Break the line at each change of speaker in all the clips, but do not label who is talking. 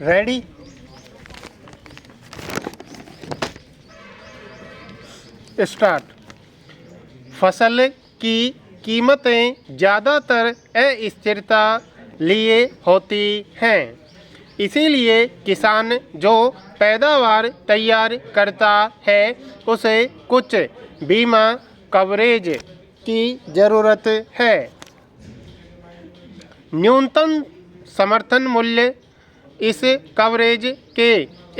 Ready. Start. फसल की कीमतें ज़्यादातर अस्थिरता लिए होती हैं, इसीलिए किसान जो पैदावार तैयार करता है उसे कुछ बीमा कवरेज की ज़रूरत है। न्यूनतम समर्थन मूल्य इस कवरेज के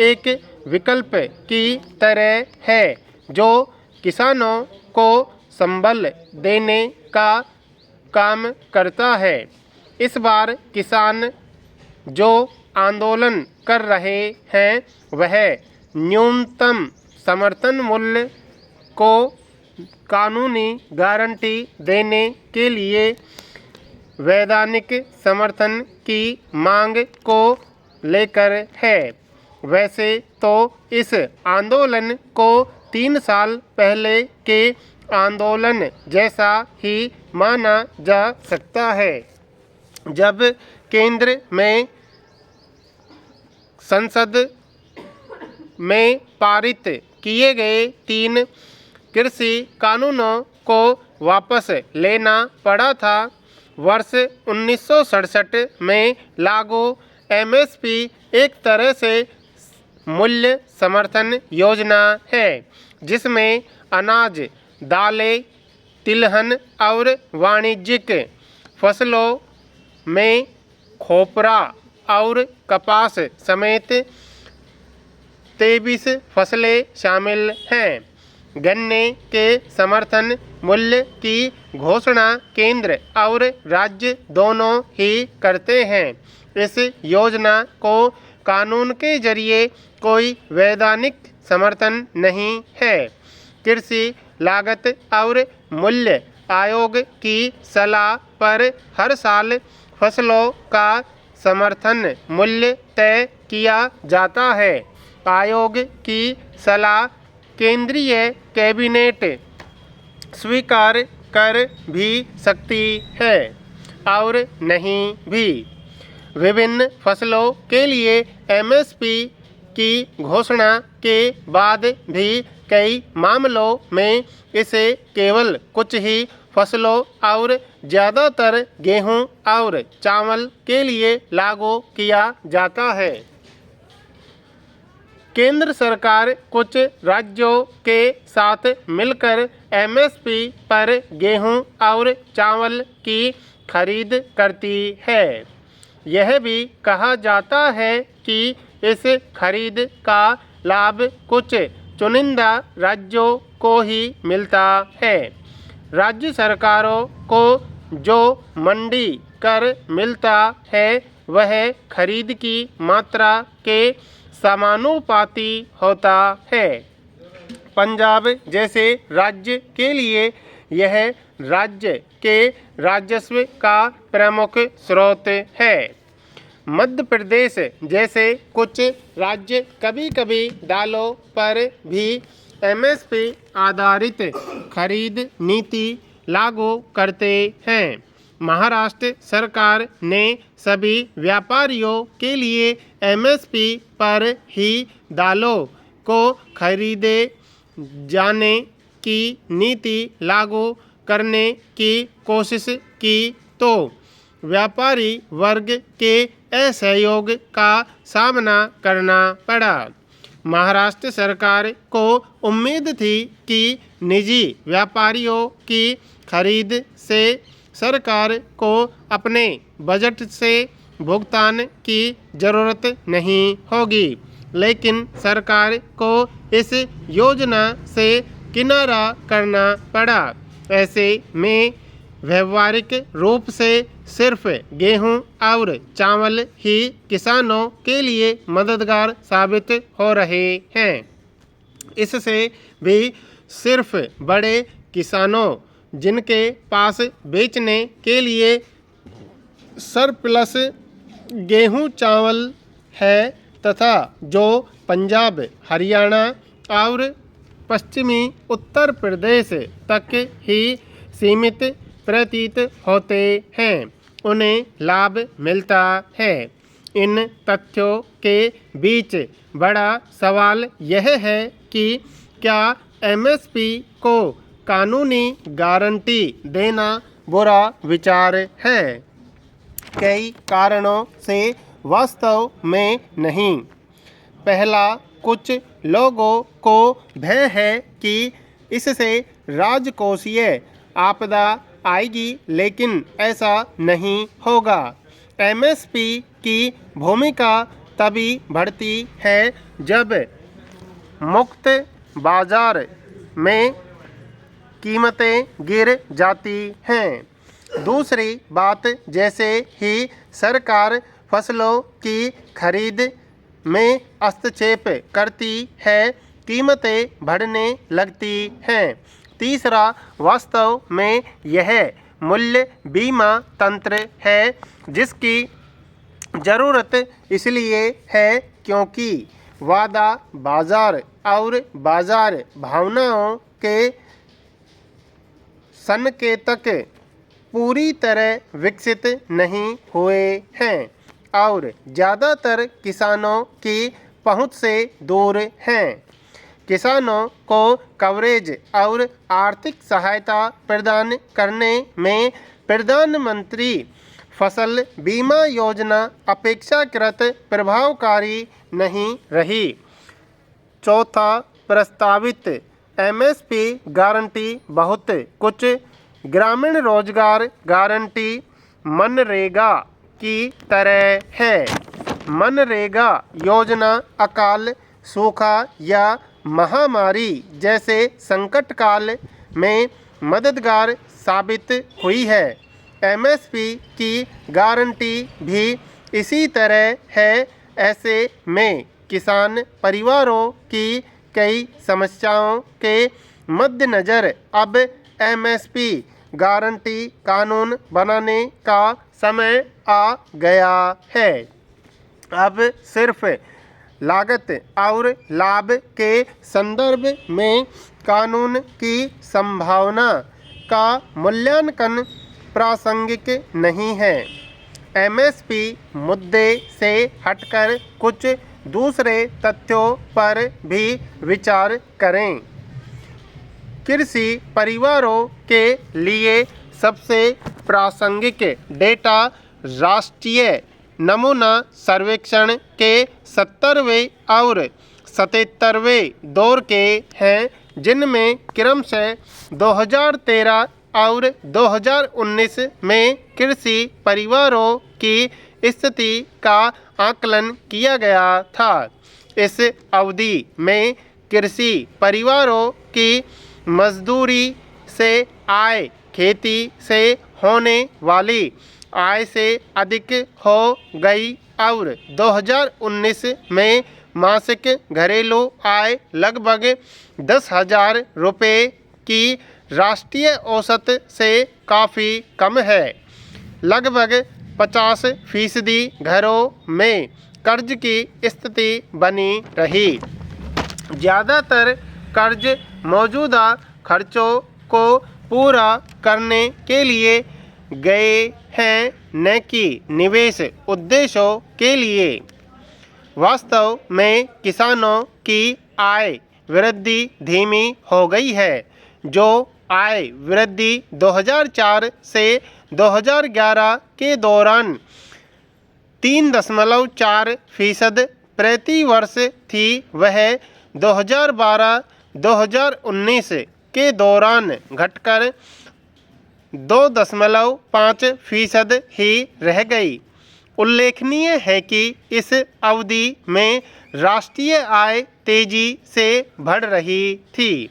एक विकल्प की तरह है जो किसानों को संबल देने का काम करता है। इस बार किसान जो आंदोलन कर रहे हैं वह न्यूनतम समर्थन मूल्य को कानूनी गारंटी देने के लिए वैधानिक समर्थन की मांग को लेकर है। वैसे तो इस आंदोलन को 3 साल पहले के आंदोलन जैसा ही माना जा सकता है, जब केंद्र में संसद में पारित किए गए 3 कृषि कानूनों को वापस लेना पड़ा था। वर्ष 1967 में लागू एमएसपी एक तरह से मूल्य समर्थन योजना है जिसमें अनाज, दालें, तिलहन और वाणिज्यिक फसलों में खोपरा और कपास समेत 23 फसलें शामिल हैं। गन्ने के समर्थन मूल्य की घोषणा केंद्र और राज्य दोनों ही करते हैं। इस योजना को कानून के जरिए कोई वैधानिक समर्थन नहीं है। कृषि लागत और मूल्य आयोग की सलाह पर हर साल फसलों का समर्थन मूल्य तय किया जाता है। आयोग की सलाह केंद्रीय कैबिनेट स्वीकार कर भी सकती है और नहीं भी। विभिन्न फसलों के लिए एमएसपी की घोषणा के बाद भी कई मामलों में इसे केवल कुछ ही फसलों और ज़्यादातर गेहूं और चावल के लिए लागू किया जाता है। केंद्र सरकार कुछ राज्यों के साथ मिलकर एमएसपी पर गेहूं और चावल की खरीद करती है। यह भी कहा जाता है कि इस खरीद का लाभ कुछ चुनिंदा राज्यों को ही मिलता है। राज्य सरकारों को जो मंडी कर मिलता है वह खरीद की मात्रा के समानुपाती होता है। पंजाब जैसे राज्य के लिए यह राज्य के राजस्व का प्रमुख स्रोत है। मध्य प्रदेश जैसे कुछ राज्य कभी कभी दालों पर भी एमएसपी आधारित खरीद नीति लागू करते हैं। महाराष्ट्र सरकार ने सभी व्यापारियों के लिए एमएसपी पर ही दालों को खरीदे जाने की नीति लागू करने की कोशिश की तो व्यापारी वर्ग के असहयोग का सामना करना पड़ा। महाराष्ट्र सरकार को उम्मीद थी कि निजी व्यापारियों की खरीद से सरकार को अपने बजट से भुगतान की ज़रूरत नहीं होगी, लेकिन सरकार को इस योजना से किनारा करना पड़ा। ऐसे में व्यावहारिक रूप से सिर्फ गेहूं और चावल ही किसानों के लिए मददगार साबित हो रहे हैं। इससे भी सिर्फ बड़े किसानों जिनके पास बेचने के लिए सरप्लस गेहूं चावल है तथा जो पंजाब, हरियाणा और पश्चिमी उत्तर प्रदेश तक ही सीमित प्रतीत होते हैं, उन्हें लाभ मिलता है। इन तथ्यों के बीच बड़ा सवाल यह है कि क्या एमएसपी को कानूनी गारंटी देना बुरा विचार है? कई कारणों से वास्तव में नहीं। पहला, कुछ लोगों को भय है कि इससे राजकोषीय आपदा आएगी, लेकिन ऐसा नहीं होगा। एमएसपी की भूमिका तभी बढ़ती है जब मुक्त बाजार में कीमतें गिर जाती हैं। दूसरी बात, जैसे ही सरकार फसलों की खरीद में हस्तक्षेप करती है, कीमतें बढ़ने लगती हैं। तीसरा, वास्तव में यह मूल्य बीमा तंत्र है जिसकी ज़रूरत इसलिए है क्योंकि वादा बाजार और बाजार भावनाओं के संकेतक पूरी तरह विकसित नहीं हुए हैं और ज़्यादातर किसानों की पहुंच से दूर हैं। किसानों को कवरेज और आर्थिक सहायता प्रदान करने में प्रधानमंत्री फसल बीमा योजना अपेक्षाकृत प्रभावकारी नहीं रही। चौथा, प्रस्तावित एमएसपी गारंटी बहुत कुछ ग्रामीण रोजगार गारंटी मनरेगा की तरह है। मनरेगा योजना अकाल, सूखा या महामारी जैसे संकट काल में मददगार साबित हुई है। एमएसपी की गारंटी भी इसी तरह है। ऐसे में किसान परिवारों की कई समस्याओं के मद्देनज़र अब एमएसपी गारंटी कानून बनाने का समय आ गया है। अब सिर्फ लागत और लाभ के संदर्भ में कानून की संभावना का मूल्यांकन प्रासंगिक नहीं है। एमएसपी मुद्दे से हटकर कुछ दूसरे तथ्यों पर भी विचार करें। कृषि परिवारों के लिए सबसे प्रासंगिक डेटा राष्ट्रीय नमूना सर्वेक्षण के 70वें और 77वें दौर के हैं, जिनमें क्रमशः 2013 और 2019 में कृषि परिवारों की स्थिति का आकलन किया गया था। इस अवधि में कृषि परिवारों की मजदूरी से आय खेती से होने वाली आय से अधिक हो गई और 2019 में मासिक घरेलू आय लगभग 10,000 रुपये की राष्ट्रीय औसत से काफ़ी कम है। लगभग 50% घरों में कर्ज की स्थिति बनी रही। ज़्यादातर कर्ज मौजूदा खर्चों को पूरा करने के लिए गए हैं, न कि निवेश उद्देश्यों के लिए। वास्तव में किसानों की आय वृद्धि धीमी हो गई है। जो आय वृद्धि 2004 से 2011 के दौरान 3.4% प्रति वर्ष थी, वह 2012-2019 के दौरान घटकर 2.5% ही रह गई। उल्लेखनीय है कि इस अवधि में राष्ट्रीय आय तेजी से बढ़ रही थी।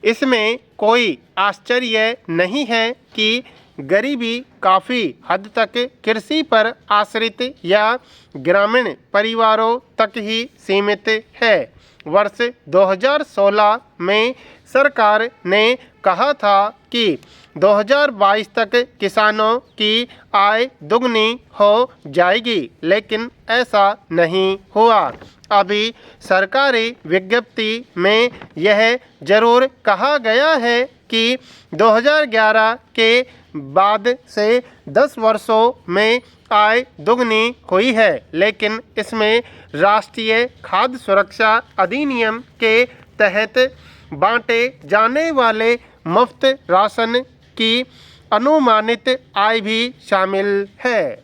इसमें कोई आश्चर्य नहीं है कि गरीबी काफ़ी हद तक कृषि पर आश्रित या ग्रामीण परिवारों तक ही सीमित है। वर्ष 2016 में सरकार ने कहा था कि 2022 तक किसानों की आय दुगनी हो जाएगी, लेकिन ऐसा नहीं हुआ। अभी सरकारी विज्ञप्ति में यह जरूर कहा गया है कि 2011 के बाद से 10 वर्षों में आय दोगुनी हुई है, लेकिन इसमें राष्ट्रीय खाद्य सुरक्षा अधिनियम के तहत बांटे जाने वाले मुफ्त राशन की अनुमानित आय भी शामिल है।